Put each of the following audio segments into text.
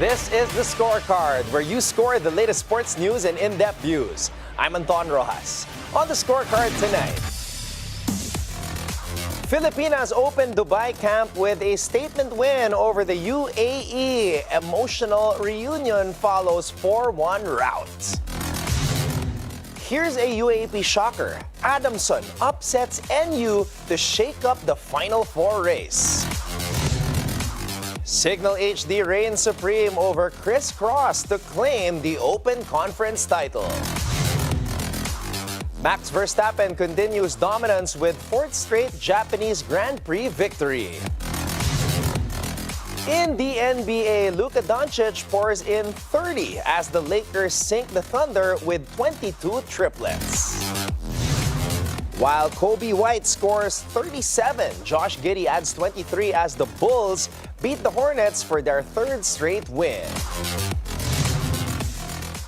This is the Scorecard, where you score the latest sports news and in-depth views. I'm Anton Roxas. On the Scorecard tonight, Filipinas opened Dubai camp with a statement win over the UAE. Emotional reunion follows 4-1 rout. Here's a UAAP shocker. Adamson upsets NU to shake up the Final Four race. Cignal HD reigns supreme over Cross to claim the Open Conference title. Max Verstappen continues dominance with fourth straight Japanese Grand Prix victory. In the NBA, Luka Doncic pours in 30 as the Lakers sink the Thunder with 22 triplets. While Coby White scores 37, Josh Giddey adds 23 as the Bulls beat the Hornets for their third straight win.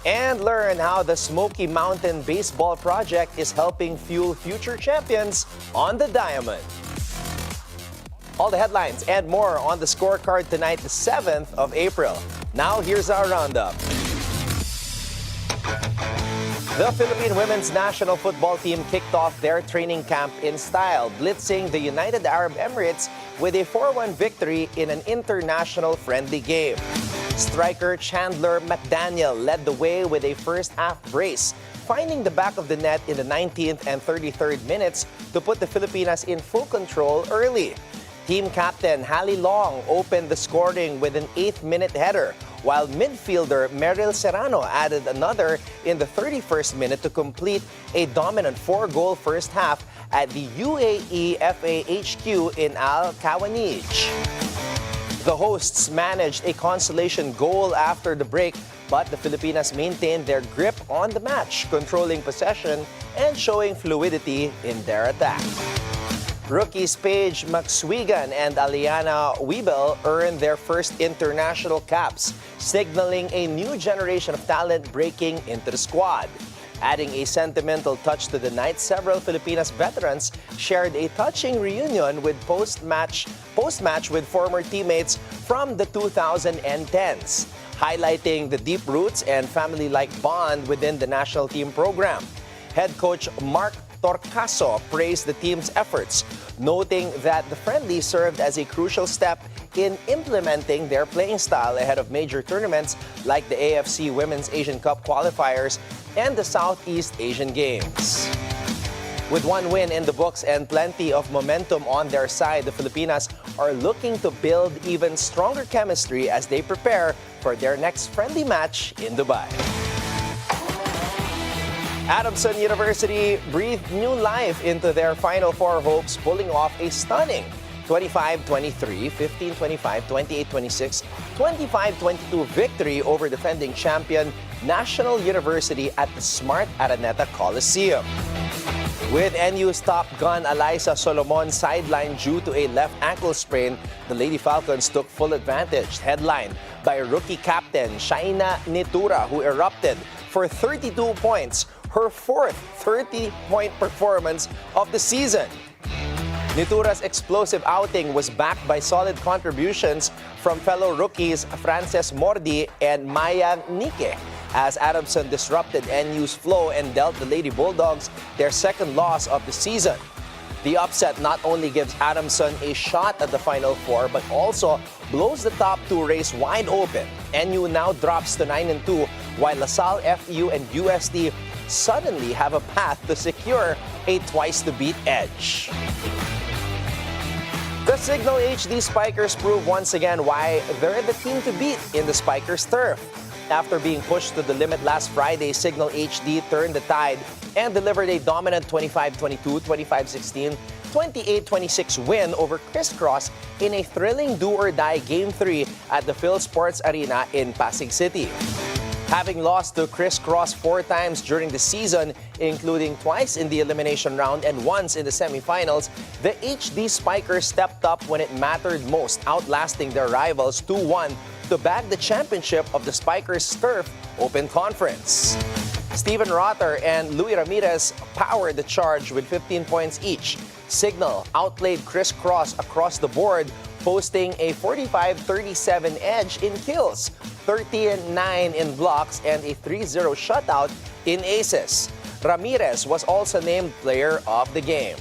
And learn how the Smoky Mountain baseball project is helping fuel future champions on the diamond. All the headlines and more on the Scorecard tonight, the 7th of April. Now here's our roundup. The Philippine women's national football team kicked off their training camp in style, blitzing the United Arab Emirates with a 4-1 victory in an international friendly game. Striker Chandler McDaniel led the way with a first-half brace, finding the back of the net in the 19th and 33rd minutes to put the Filipinas in full control early. Team captain Hallie Long opened the scoring with an 8th-minute header, while midfielder Meryl Serrano added another in the 31st minute to complete a dominant 4-goal first half at the UAE FA HQ in Al Kawanij. The hosts managed a consolation goal after the break, but the Filipinas maintained their grip on the match, controlling possession and showing fluidity in their attack. Rookies Paige Maxwigan and Aliana Wiebel earned their first international caps, signaling a new generation of talent breaking into the squad. Adding a sentimental touch to the night, several Filipinas veterans shared a touching reunion with post-match with former teammates from the 2010s, highlighting the deep roots and family-like bond within the national team program. Head coach Mark Torcaso praised the team's efforts, noting that the friendly served as a crucial step in implementing their playing style ahead of major tournaments like the AFC Women's Asian Cup qualifiers and the Southeast Asian Games. With one win in the books and plenty of momentum on their side, the Filipinas are looking to build even stronger chemistry as they prepare for their next friendly match in Dubai. Adamson University breathed new life into their Final Four hopes, pulling off a stunning 25-23, 15-25, 28-26, 25-22 victory over defending champion National University at the Smart Araneta Coliseum. With NU's top gun Alyssa Solomon sidelined due to a left ankle sprain, the Lady Falcons took full advantage, headlined by rookie captain Shaina Nitura, who erupted for 32 points, her fourth 30-point performance of the season. Nitura's explosive outing was backed by solid contributions from fellow rookies Frances Mordi and Maya Nike, as Adamson disrupted NU's flow and dealt the Lady Bulldogs their second loss of the season. The upset not only gives Adamson a shot at the Final Four, but also blows the top two race wide open. NU now drops to 9-2, while LaSalle, FU, and USD suddenly have a path to secure a twice-to-beat edge. The Cignal HD Spikers prove once again why they're the team to beat in the Spikers turf. After being pushed to the limit last Friday, Cignal HD turned the tide and delivered a dominant 25-22, 25-16, 28-26 win over Cross in a thrilling do-or-die Game 3 at the Phil Sports Arena in Pasig City. Having lost to Cross 4 times during the season, including twice in the elimination round and once in the semifinals, the HD Spikers stepped up when it mattered most, outlasting their rivals 2-1 to bag the championship of the Spikers Turf Open Conference. Steven Rotter and Louis Ramirez powered the charge with 15 points each. Cignal outplayed Cross across the board, posting a 45-37 edge in kills, 30-9 in blocks, and a 3-0 shutout in aces. Ramirez was also named Player of the Game.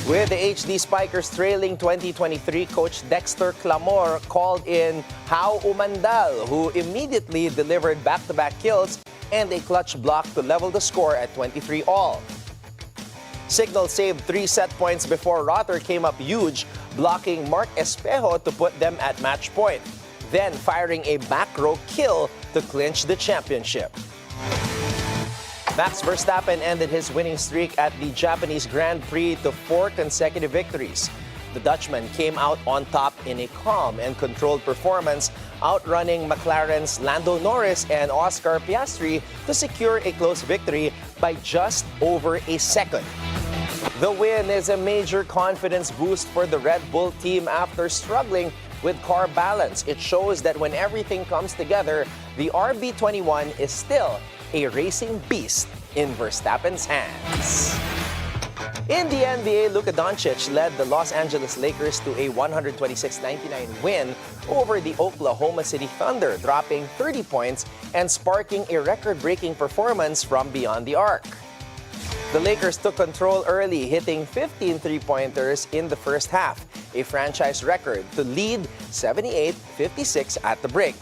With the HD Spikers trailing 2023, Coach Dexter Clamor called in How Umandal, who immediately delivered back-to-back kills and a clutch block to level the score at 23-all. Cignal saved 3 set points before Rotter came up huge, blocking Mark Espejo to put them at match point, then firing a back row kill to clinch the championship. Max Verstappen ended his winning streak at the Japanese Grand Prix to 4 consecutive victories. The Dutchman came out on top in a calm and controlled performance, outrunning McLaren's Lando Norris and Oscar Piastri to secure a close victory by just over a second. The win is a major confidence boost for the Red Bull team after struggling with car balance. It shows that when everything comes together, the RB21 is still a racing beast in Verstappen's hands. In the NBA, Luka Doncic led the Los Angeles Lakers to a 126-99 win over the Oklahoma City Thunder, dropping 30 points and sparking a record-breaking performance from beyond the arc. The Lakers took control early, hitting 15 three-pointers in the first half, a franchise record, to lead 78-56 at the break.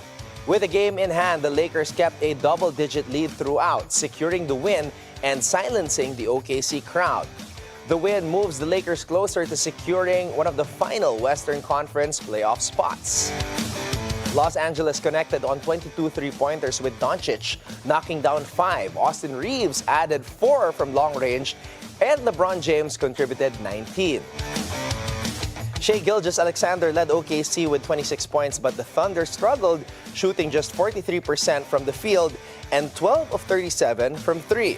With the game in hand, the Lakers kept a double-digit lead throughout, securing the win and silencing the OKC crowd. The win moves the Lakers closer to securing one of the final Western Conference playoff spots. Los Angeles connected on 22 three-pointers with Doncic, knocking down 5. Austin Reeves added 4 from long range, and LeBron James contributed 19. Shai Gilgeous-Alexander led OKC with 26 points, but the Thunder struggled, shooting just 43% from the field and 12 of 37 from 3.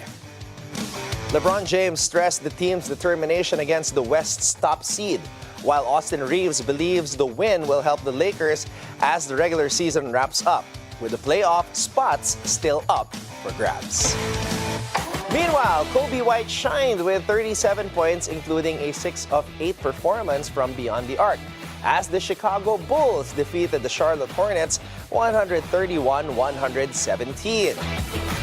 LeBron James stressed the team's determination against the West's top seed, while Austin Reeves believes the win will help the Lakers as the regular season wraps up, with the playoff spots still up for grabs. Meanwhile, Coby White shined with 37 points, including a 6 of 8 performance from beyond the arc, as the Chicago Bulls defeated the Charlotte Hornets 131-117.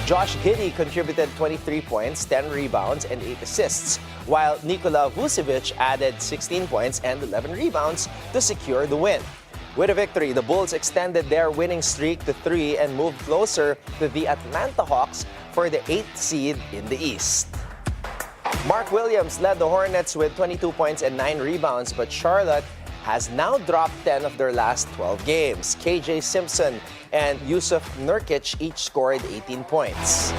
Josh Giddey contributed 23 points, 10 rebounds, and 8 assists, while Nikola Vucevic added 16 points and 11 rebounds to secure the win. With a victory, the Bulls extended their winning streak to 3 and moved closer to the Atlanta Hawks for the 8th seed in the East. Mark Williams led the Hornets with 22 points and 9 rebounds, but Charlotte has now dropped 10 of their last 12 games. KJ Simpson and Yusuf Nurkic each scored 18 points.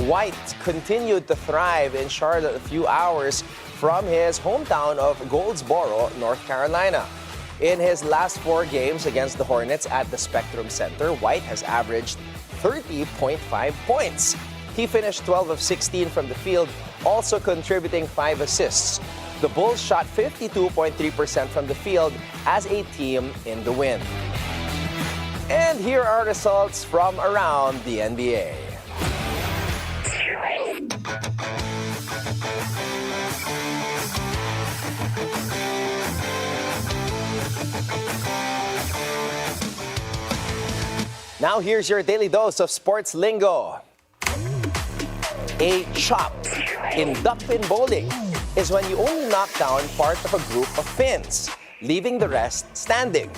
White continued to thrive in Charlotte a few hours from his hometown of Goldsboro, North Carolina. In his last 4 games against the Hornets at the Spectrum Center, White has averaged 30.5 points. He finished 12 of 16 from the field, also contributing 5 assists. The Bulls shot 52.3% from the field as a team in the win. And here are results from around the NBA. Now here's your daily dose of sports lingo. A chop in duckpin bowling is when you only knock down part of a group of pins, leaving the rest standing.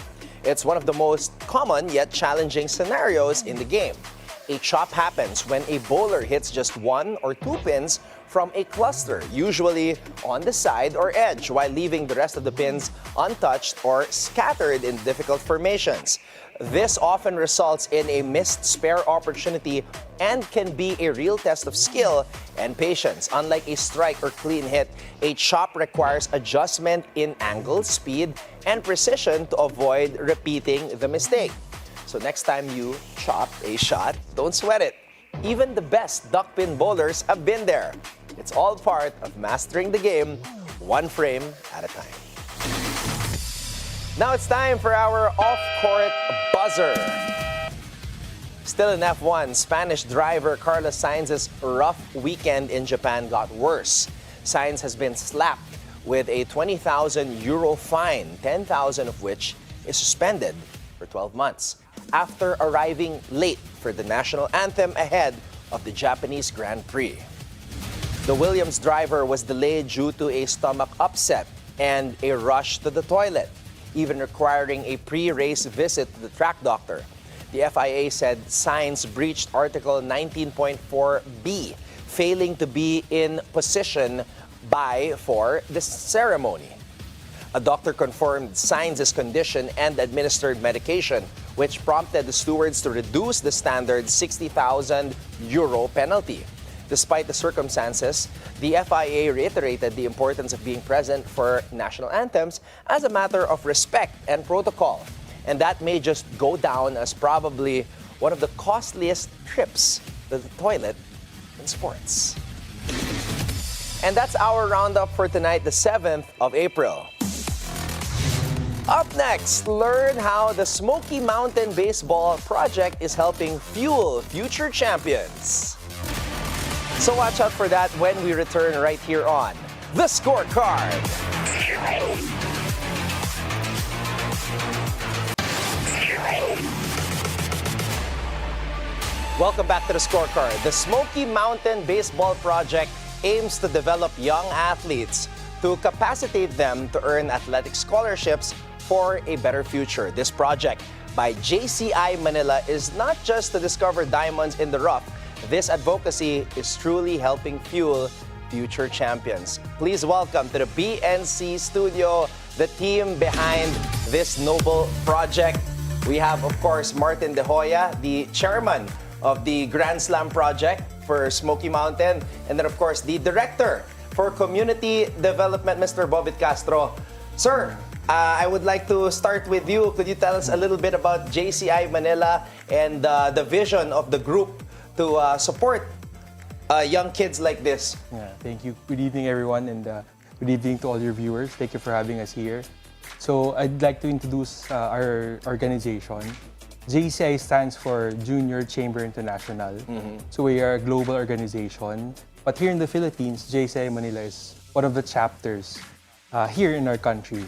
It's one of the most common yet challenging scenarios in the game. A chop happens when a bowler hits just 1 or 2 pins from a cluster, usually on the side or edge, while leaving the rest of the pins untouched or scattered in difficult formations. This often results in a missed spare opportunity and can be a real test of skill and patience. Unlike a strike or clean hit, a chop requires adjustment in angle, speed, and precision to avoid repeating the mistake. So next time you chop a shot, don't sweat it. Even the best duckpin bowlers have been there. It's all part of mastering the game, one frame at a time. Now it's time for our off-court buzzer. Still in F1, Spanish driver Carlos Sainz's rough weekend in Japan got worse. Sainz has been slapped with a 20,000 euro fine, 10,000 of which is suspended for 12 months after arriving late for the national anthem ahead of the Japanese Grand Prix. The Williams driver was delayed due to a stomach upset and a rush to the toilet, even requiring a pre-race visit to the track doctor. The FIA said Sainz breached Article 19.4b, failing to be in position for the ceremony. A doctor confirmed Sainz's condition and administered medication, which prompted the stewards to reduce the standard 60,000 euro penalty. Despite the circumstances, the FIA reiterated the importance of being present for national anthems as a matter of respect and protocol. And that may just go down as probably one of the costliest trips to the toilet in sports. And that's our roundup for tonight, the 7th of April. Up next, learn how the Smoky Mountain Baseball project is helping fuel future champions. So watch out for that when we return right here on The Scorecard. Welcome back to The Scorecard. The Smoky Mountain Baseball project aims to develop young athletes to capacitate them to earn athletic scholarships for a better future. This project by JCI Manila is not just to discover diamonds in the rough. This advocacy is truly helping fuel future champions. Please welcome to the BNC studio the team behind this noble project. We have, of course, Martin De Hoya, the chairman of the Grand Slam project for Smoky Mountain, and then, of course, the director for community development, Mr. Bobit Castro. Sir, I would like to start with you. Could you tell us a little bit about JCI Manila and the vision of the group to support young kids like this? Yeah, thank you. Good evening, everyone, and good evening to all your viewers. Thank you for having us here. So I'd like to introduce our organization. JCI stands for Junior Chamber International. So we are a global organization. But here in the Philippines, JCI Manila is one of the chapters here in our country.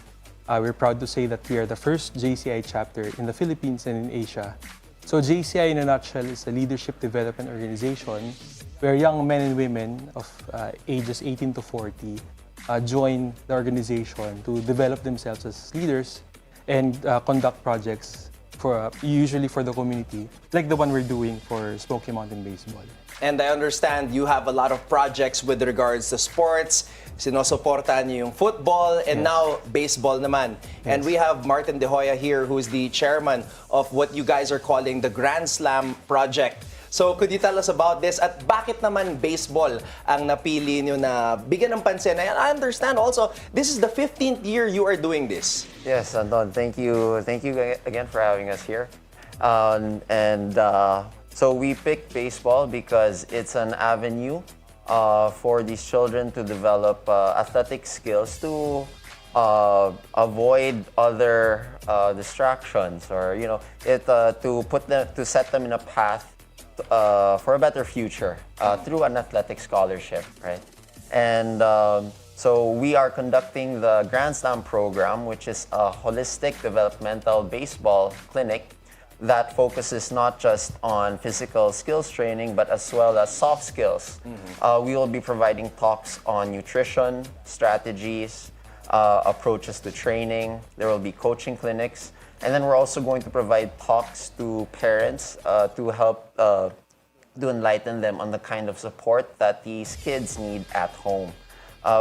We're proud to say that we are the first JCI chapter in the Philippines and in Asia. So JCI in a nutshell is a leadership development organization where young men and women of ages 18 to 40 join the organization to develop themselves as leaders and conduct projects usually for the community, like the one we're doing for Smoky Mountain Baseball. And I understand you have a lot of projects with regards to sports. Sinusuportahan niyo yung football and now baseball naman. And we have Martin De Hoya here, who is the chairman of what you guys are calling the Grand Slam project. So could you tell us about this? At bakit naman baseball ang napili niyo na bigyan ng pansin? And I understand also, this is the 15th year you are doing this. Yes, Anton, thank you. Thank you again for having us here. So we picked baseball because it's an avenue for these children to develop athletic skills to avoid other distractions, or to set them in a path for a better future through an athletic scholarship, right? And so we are conducting the Grand Slam program, which is a holistic developmental baseball clinic that focuses not just on physical skills training, but as well as soft skills. We will be providing talks on nutrition, strategies, approaches to training. There will be coaching clinics. And then we're also going to provide talks to parents to help to enlighten them on the kind of support that these kids need at home.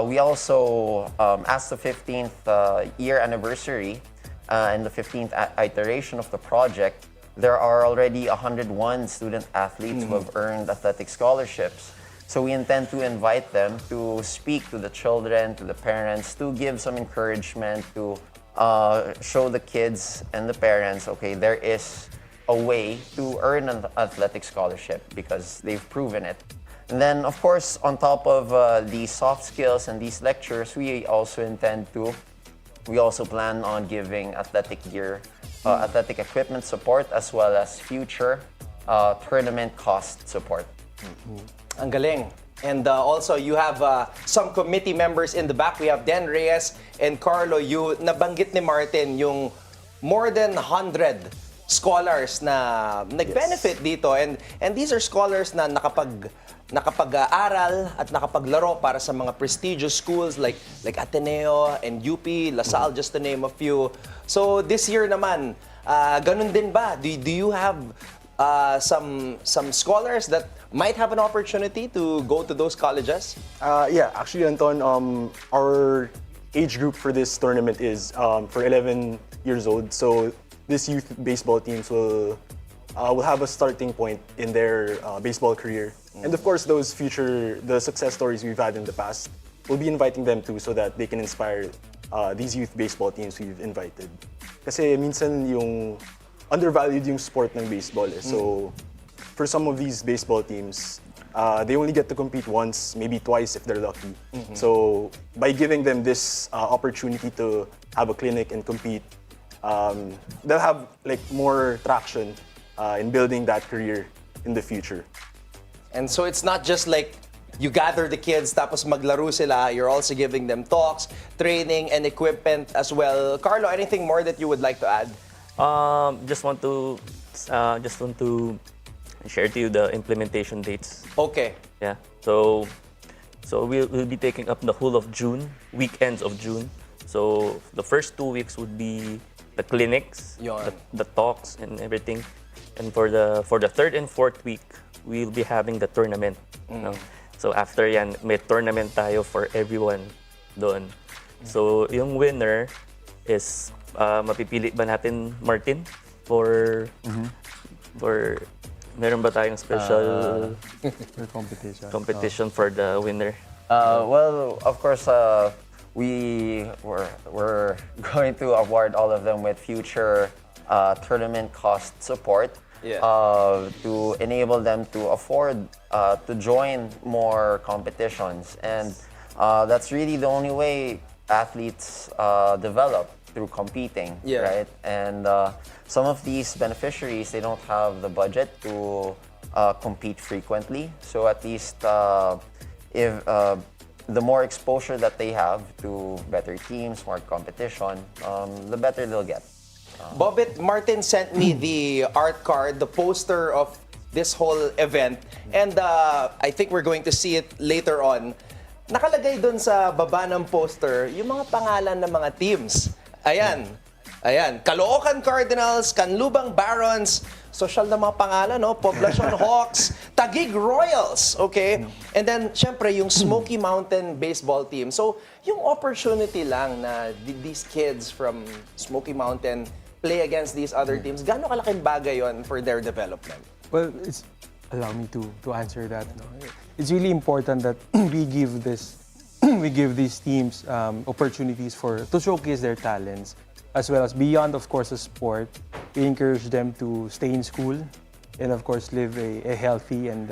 We also, as the 15th year anniversary and the 15th iteration of the project, there are already 101 student athletes who have earned athletic scholarships. So we intend to invite them to speak to the children, to the parents, to give some encouragement, to show the kids and the parents, okay, there is a way to earn an athletic scholarship because they've proven it. And then, of course, on top of these soft skills and these lectures, we also plan on giving athletic gear, athletic equipment support, as well as future tournament cost support. Ang galing. And also, you have some committee members in the back. We have Dan Reyes and Carlo. You nabanggit ni Martin yung more than 100 scholars na nag-benefit dito. And these are scholars na nakapag-aral at nakapaglaro para sa mga prestigious schools like Ateneo and UP, LaSalle, just to name a few. So this year naman, ganun din ba? Do you have some scholars that might have an opportunity to go to those colleges? Yeah, actually, Anton, our age group for this tournament is for 11 years old. So this youth baseball teams will have a starting point in their baseball career. And of course, the success stories we've had in the past, we'll be inviting them too so that they can inspire these youth baseball teams we've invited. Kasi minsan yung undervalued yung sport ng baseball. So for some of these baseball teams, they only get to compete once, maybe twice if they're lucky. So by giving them this opportunity to have a clinic and compete, they'll have like more traction in building that career in the future. And so it's not just like you gather the kids tapos maglaro sila. You're also giving them talks, training, and equipment as well. Carlo, anything more that you would like to add? Just want to share to you the implementation dates. Okay. Yeah. So we'll be taking up the whole of June, weekends of June. So the first 2 weeks would be the clinics, the talks and everything. And for the third and fourth week, we'll be having the tournament. No? So after yan, may tournament tayo for everyone doon. So yung winner is mapipili ba natin, Martin, for meron ba tayong special competition for the winner? Well, of course, we're going to award all of them with future tournament cost support to enable them to afford to join more competitions. And that's really the only way athletes develop, through competing, right? And some of these beneficiaries, they don't have the budget to compete frequently. So at least if the more exposure that they have to better teams, more competition, the better they'll get. Bobit, Martin sent me the art card, the poster of this whole event. And I think we're going to see it later on. Nakalagay dun sa baba ng poster yung mga pangalan ng mga teams. Ayan. Caloocan Cardinals, Canlubang Barons, social na mga pangalan, no? Poblacion Hawks, Taguig Royals, okay? And then, syempre, yung Smoky Mountain baseball team. So, yung opportunity lang na these kids from Smoky Mountain play against these other teams, gaano kalaking bagay yon for their development? Well, allow me to answer that. No? It's really important that we give these teams opportunities to showcase their talents, as well as beyond, of course, the sport. We encourage them to stay in school and, of course, live a healthy and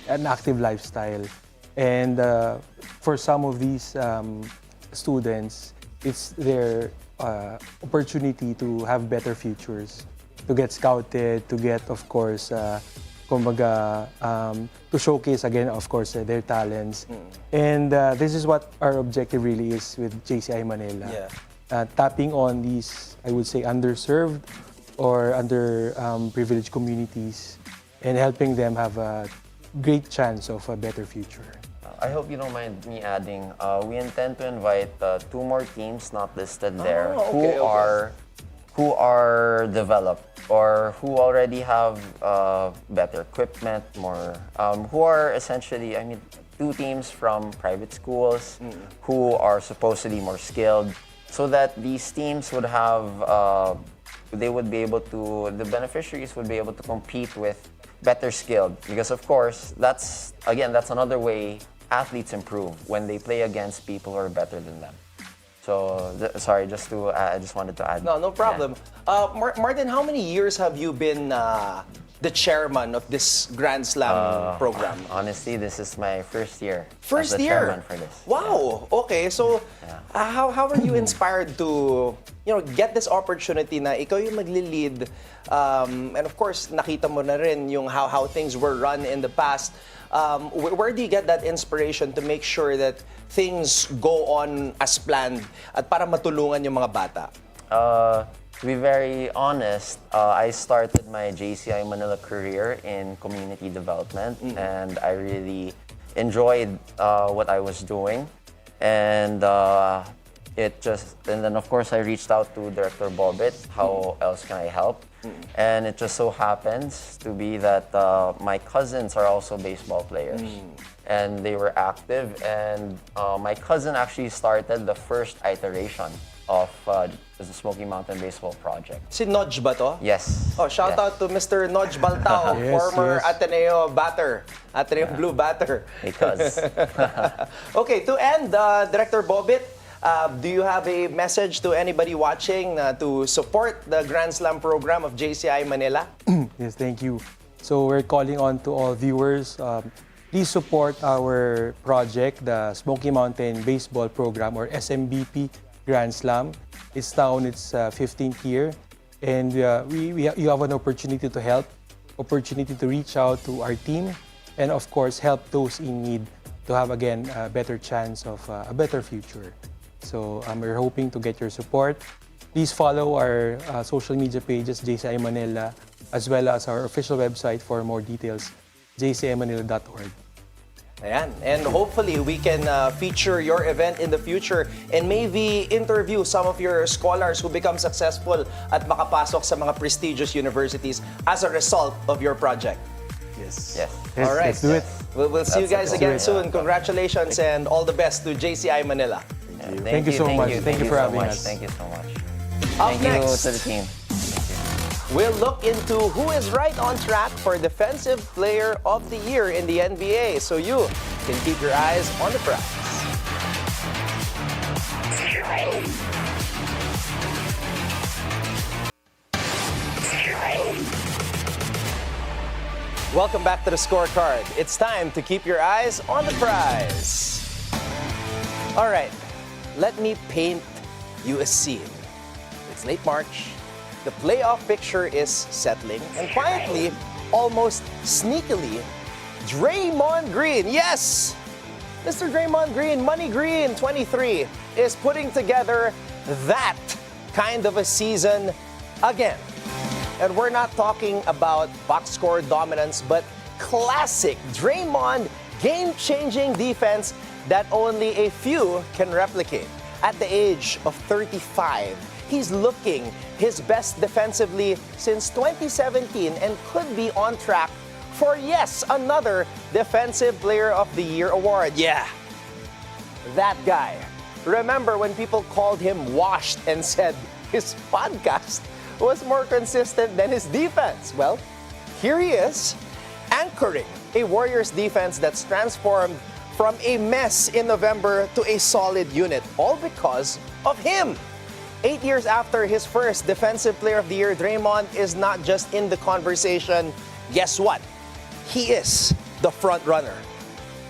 an active lifestyle. And for some of these students, it's their opportunity to have better futures, to get scouted, to get, of course, to showcase again, of course, their talents. And this is what our objective really is with JCI Manila. Tapping on these, I would say, underserved or underprivileged communities and helping them have a great chance of a better future. I hope you don't mind me adding, we intend to invite 2 more teams not listed there who are developed or who already have better equipment, who are essentially, 2 teams from private schools who are supposedly more skilled, so that these teams would have, the beneficiaries would be able to compete with better skilled. Because of course, that's another way athletes improve, when they play against people who are better than them. So, sorry, I just wanted to add. No problem. Yeah. Martin, how many years have you been the chairman of this Grand Slam program? Honestly, this is my first year First as the year? chairman for this. Wow. Okay. So, how were you inspired to, get this opportunity na ikaw yung magli-lead? And of course, nakita mo na rin yung how things were run in the past. Where do you get that inspiration to make sure that things go on as planned at para matulungan yung mga bata? To be very honest, I started my JCI Manila career in community development, and I really enjoyed what I was doing. And then of course I reached out to Director Bobit. How else can I help? And it just so happens to be that my cousins are also baseball players, and they were active. And my cousin actually started the first iteration of the Smoky Mountain Baseball Project. Si Nodge ba to? Yes. Oh, shout out to Mr. Nodge Baltao, Yes, former yes. Ateneo batter, Ateneo Blue batter. Because Okay, to end, Director Bobit, do you have a message to anybody watching to support the Grand Slam program of JCI Manila? Yes, thank you. So we're calling on to all viewers. Please support our project, the Smoky Mountain Baseball Program, or SMBP Grand Slam. It's now in its 15th year, and you have an opportunity to help, opportunity to reach out to our team, and of course help those in need to have again a better chance of a better future. So we're hoping to get your support. Please follow our social media pages, JCI Manila, as well as our official website for more details, jcimanila.org. Ayan. And hopefully we can feature your event in the future and maybe interview some of your scholars who become successful at makapasok sa mga prestigious universities as a result of your project. Yes. yes. Yes, All right. let's do it. We'll see you That's guys it. again soon. Congratulations and all the best to JCI Manila. Thank you so much. Thank you for so having much. us. Thank you so much. Up Thank you next, to the team. we'll look into who is right on track for Defensive Player of the Year in the NBA, so you can keep your eyes on the prize. Welcome back to the Scorecard. It's time to keep your eyes on the prize. All right, let me paint you a scene. It's late March. The playoff picture is settling, and quietly, almost sneakily, Draymond Green, yes! Mr. Draymond Green, Money Green 23, is putting together that kind of a season again. And we're not talking about box score dominance, but classic Draymond game-changing defense that only a few can replicate. At the age of 35, he's looking his best defensively since 2017 and could be on track for, yes, another Defensive Player of the Year award. Yeah, that guy. Remember when people called him washed and said his podcast was more consistent than his defense? Well, here he is, anchoring a Warriors defense that's transformed from a mess in November to a solid unit, all because of him. 8 years after his first Defensive Player of the Year, Draymond is not just in the conversation. Guess what? He is the front runner.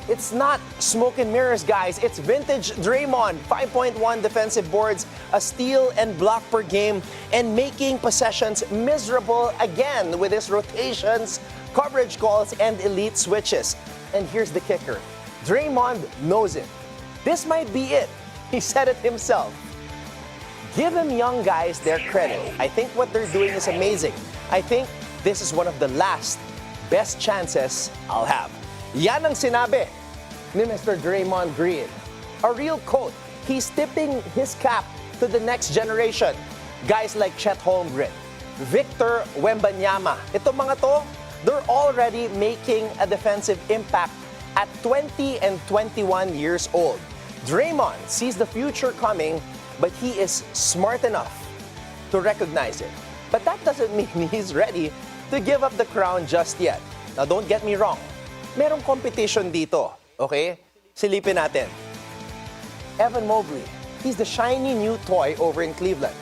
It's not smoke and mirrors, guys. It's vintage Draymond. 5.1 defensive boards, a steal and block per game, and making possessions miserable again with his rotations, coverage calls, and elite switches. And here's the kicker. Draymond knows it. This might be it. He said it himself. Give him young guys their credit. I think what they're doing is amazing. I think this is one of the last best chances I'll have. Yan ang sinabi ni Mr. Draymond Green. A real quote. He's tipping his cap to the next generation. Guys like Chet Holmgren, Victor Wembanyama. Ito mga to, they're already making a defensive impact at 20 and 21 years old. Draymond sees the future coming, but he is smart enough to recognize it. But that doesn't mean he's ready to give up the crown just yet. Now, don't get me wrong. Merong competition dito, okay? Silipin natin. Evan Mobley, he's the shiny new toy over in Cleveland.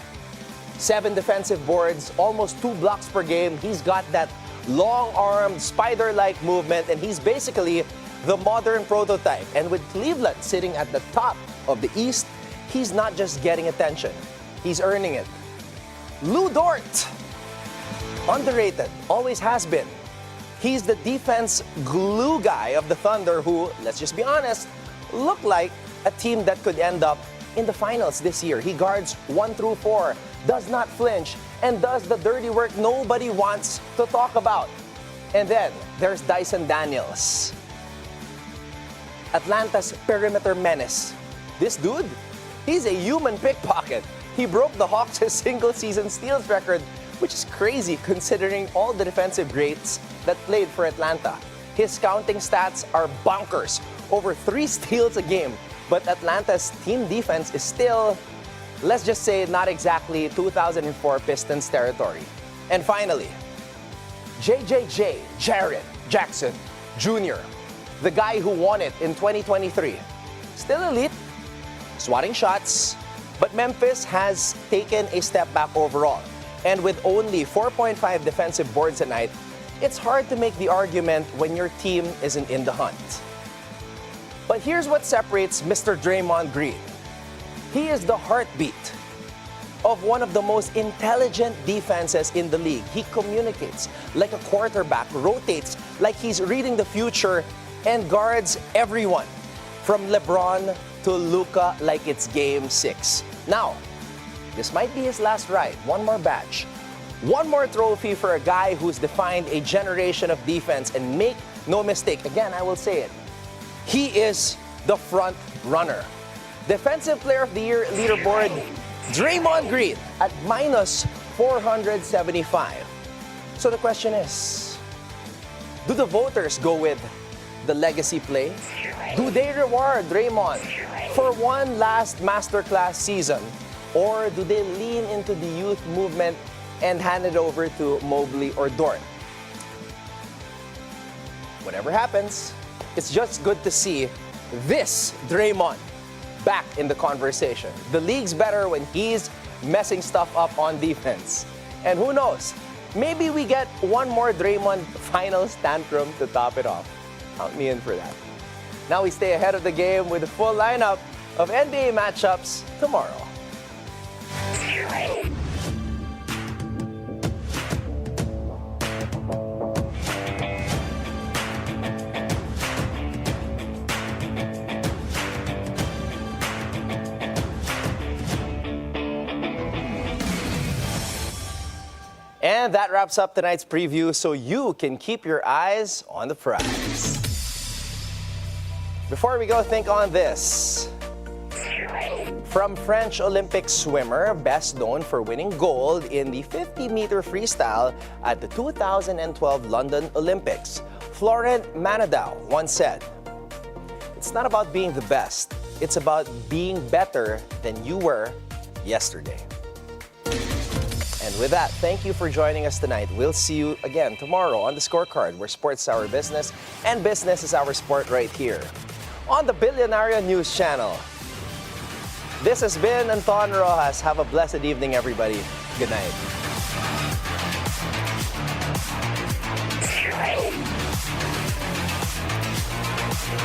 7 defensive boards, almost 2 blocks per game. He's got that long-armed, spider-like movement, and he's basically the modern prototype. And with Cleveland sitting at the top of the East, he's not just getting attention, he's earning it. Lu Dort, underrated, always has been. He's the defense glue guy of the Thunder who, let's just be honest, look like a team that could end up in the finals this year. He guards 1 through 4, does not flinch, and does the dirty work nobody wants to talk about. And then there's Dyson Daniels, Atlanta's perimeter menace. This dude, he's a human pickpocket. He broke the Hawks' single-season steals record, which is crazy considering all the defensive greats that played for Atlanta. His scouting stats are bonkers, over 3 steals a game. But Atlanta's team defense is still, let's just say, not exactly 2004 Pistons territory. And finally, Jared Jackson Jr., the guy who won it in 2023. Still elite, swatting shots, but Memphis has taken a step back overall. And with only 4.5 defensive boards a night, it's hard to make the argument when your team isn't in the hunt. But here's what separates Mr. Draymond Green. He is the heartbeat of one of the most intelligent defenses in the league. He communicates like a quarterback, rotates like he's reading the future, and guards everyone, from LeBron to Luka like it's Game 6. Now, this might be his last ride. One more badge. One more trophy for a guy who's defined a generation of defense. And make no mistake, again, I will say it, he is the front runner. Defensive Player of the Year leaderboard, Draymond Green at minus 475. So the question is, do the voters go with the legacy play? Do they reward Draymond for one last masterclass season? Or do they lean into the youth movement and hand it over to Mobley or Dort? Whatever happens, it's just good to see this Draymond back in the conversation. The league's better when he's messing stuff up on defense. And who knows, maybe we get one more Draymond finals tantrum to top it off. Count me in for that. Now we stay ahead of the game with a full lineup of NBA matchups tomorrow. And that wraps up tonight's preview, so you can keep your eyes on the prize. Before we go, think on this. From French Olympic swimmer, best known for winning gold in the 50-meter freestyle at the 2012 London Olympics, Florent Manodou once said, "It's not about being the best, it's about being better than you were yesterday." And with that, thank you for joining us tonight. We'll see you again tomorrow on the Scorecard, where sports is our business and business is our sport, right here on the Bilyonaryo News Channel. This has been Anton Roxas. Have a blessed evening, everybody. Good night.